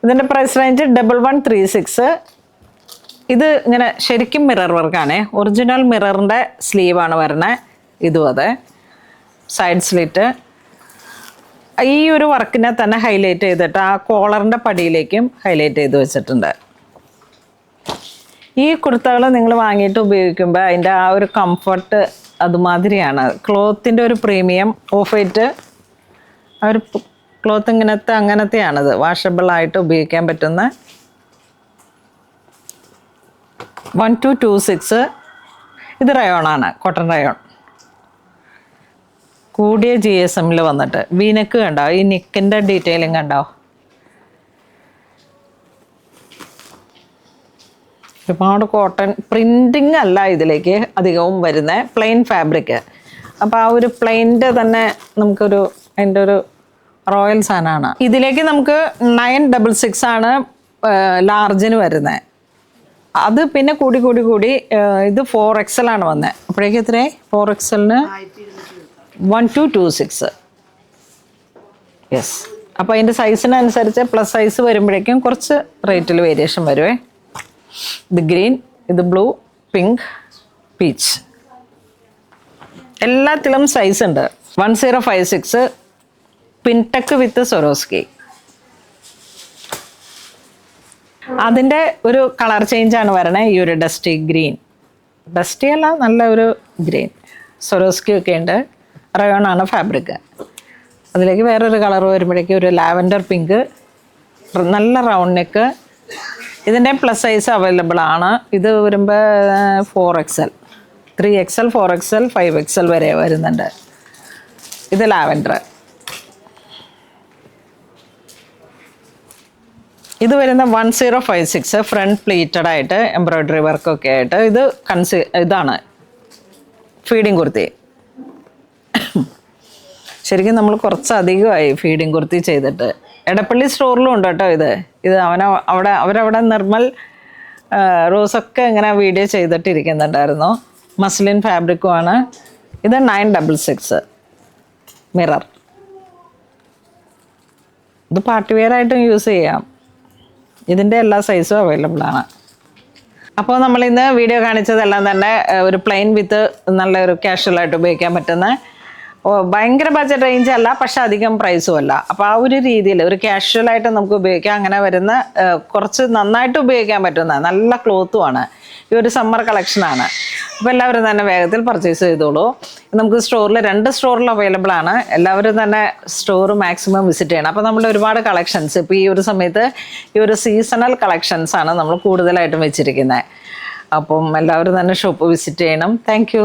ഇതിൻ്റെ price range 1136. ഇത് ഇങ്ങനെ ശരിക്കും മിറർ വർക്കാണ്. ഒറിജിനൽ മിററിൻ്റെ സ്ലീവാണ് വരുന്നത്. ഇതും അതെ, സൈഡ് സ്ലിറ്റ്. ഈ ഒരു വർക്കിനെ തന്നെ ഹൈലൈറ്റ് ചെയ്തിട്ട് ആ കോളറിൻ്റെ പടിയിലേക്കും ഹൈലൈറ്റ് ചെയ്ത് വെച്ചിട്ടുണ്ട്. ഈ കുർത്തകൾ നിങ്ങൾ വാങ്ങിയിട്ട് ഉപയോഗിക്കുമ്പോൾ അതിൻ്റെ ആ ഒരു കംഫർട്ട് അതുമാതിരിയാണ്. ക്ലോത്തിൻ്റെ ഒരു പ്രീമിയം. ഓഫ് വൈറ്റ് ആ ഒരു ക്ലോത്ത് അങ്ങനത്തെയാണത്. വാഷബിളായിട്ട് ഉപയോഗിക്കാൻ പറ്റുന്ന 1226. ഇത് റയോണാണ്, കോട്ടൺ റയോൺ. കൂടിയ GSMൽ വന്നിട്ട് വീനക്ക് കണ്ടോ, ഈ നെക്കിൻ്റെ ഡീറ്റെയിലിംഗ് കണ്ടോ. ഒരുപാട് കോട്ടൺ പ്രിൻറ്റിങ് അല്ല ഇതിലേക്ക് അധികവും വരുന്നത്, പ്ലെയിൻ ഫാബ്രിക്. അപ്പോൾ ആ ഒരു പ്ലെയിൻ്റെ തന്നെ നമുക്കൊരു അതിൻ്റെ ഒരു റോയൽ സാധനമാണ്. ഇതിലേക്ക് നമുക്ക് 966 ആണ് ലാർജിന് വരുന്നത്. അത് പിന്നെ കൂടി ഇത് 4XL ആണ് വന്നത്. അപ്പോഴേക്കും എത്രയായി? 4XLന് 1226. യെസ്. അപ്പോൾ അതിൻ്റെ സൈസിനനുസരിച്ച് പ്ലസ് സൈസ് വരുമ്പോഴേക്കും കുറച്ച് റേറ്റിൽ വേരിയേഷൻ വരുമേ. ഇത് ഗ്രീൻ, ഇത് ബ്ലൂ, പിങ്ക്, പീച്ച്, എല്ലാത്തിലും സൈസ് ഉണ്ട്. 1056 പിൻടെക്ക് വിത്ത് സ്വരോസ്കി. അതിൻ്റെ ഒരു കളർ ചേഞ്ചാണ് വരണേ. ഈ ഒരു ഡസ്റ്റി ഗ്രീൻ, ഡസ്റ്റി അല്ല, നല്ല ഒരു ഗ്രീൻ. സ്വരോസ്കി ഒക്കെ ഉണ്ട്. റയോൺ ആണ് ഫാബ്രിക്. അതിലേക്ക് വേറൊരു കളർ വരുമ്പോഴേക്കും ഒരു ലാവൻഡർ പിങ്ക്, നല്ല റൗണ്ട് നെക്ക്. ഇതിൻ്റെ പ്ലസ് സൈസ് അവൈലബിൾ ആണ്. ഇത് വരുമ്പോൾ 4XL, 3XL, 4XL, 5XL വരെ വരുന്നുണ്ട്. ഇത് ലാവൻഡർ. ഇത് വരുന്ന 1056 ഫ്രണ്ട് പ്ലീറ്റഡ് ആയിട്ട് എംബ്രോയ്ഡറി വർക്കൊക്കെ ആയിട്ട്. ഇത് ഇതാണ് ഫീഡിങ് കുർത്തി. ശരിക്കും നമ്മൾ കുറച്ചധികമായി ഫീഡിങ് കുർത്തി ചെയ്തിട്ട്. എടപ്പള്ളി സ്റ്റോറിലും ഉണ്ട് കേട്ടോ ഇത് അവരവിടെ നിർമ്മൽ റോസൊക്കെ ഇങ്ങനെ വീഡിയോ ചെയ്തിട്ടിരിക്കുന്നുണ്ടായിരുന്നു. മസ്ലിൻ ഫാബ്രിക്കുമാണ്. ഇത് 966 മിറർ. ഇത് പാർട്ടി വെയർ ആയിട്ടും യൂസ് ചെയ്യാം. ഇതിൻ്റെ എല്ലാ സൈസും അവൈലബിൾ ആണ്. അപ്പോൾ നമ്മളിന്ന് വീഡിയോ കാണിച്ചതെല്ലാം തന്നെ ഒരു പ്ലെയിൻ വിത്ത് നല്ലൊരു കാഷ്വലായിട്ട് ഉപയോഗിക്കാൻ പറ്റുന്ന, ഭയങ്കര ബഡ്ജറ്റ് റേഞ്ച് അല്ല, പക്ഷെ അധികം പ്രൈസും അല്ല. അപ്പോൾ ആ ഒരു രീതിയിൽ ഒരു കാഷ്വലായിട്ട് നമുക്ക് ഉപയോഗിക്കാം. അങ്ങനെ വരുന്ന കുറച്ച് നന്നായിട്ട് ഉപയോഗിക്കാൻ പറ്റുന്ന നല്ല ക്ലോത്തുമാണ്. ഈ ഒരു സമ്മർ കളക്ഷനാണ്. അപ്പോൾ എല്ലാവരും തന്നെ വേഗത്തിൽ പർച്ചേസ് ചെയ്തോളൂ. നമുക്ക് സ്റ്റോറിൽ 2 സ്റ്റോറിൽ അവൈലബിൾ ആണ്. എല്ലാവരും തന്നെ സ്റ്റോർ മാക്സിമം വിസിറ്റ് ചെയ്യണം. അപ്പോൾ നമ്മൾ ഒരുപാട് കളക്ഷൻസ് ഇപ്പോൾ ഈ ഒരു സമയത്ത് ഈ ഒരു സീസണൽ കളക്ഷൻസാണ് നമ്മൾ കൂടുതലായിട്ടും വെച്ചിരിക്കുന്നത്. അപ്പം എല്ലാവരും തന്നെ ഷോപ്പ് വിസിറ്റ് ചെയ്യണം. താങ്ക്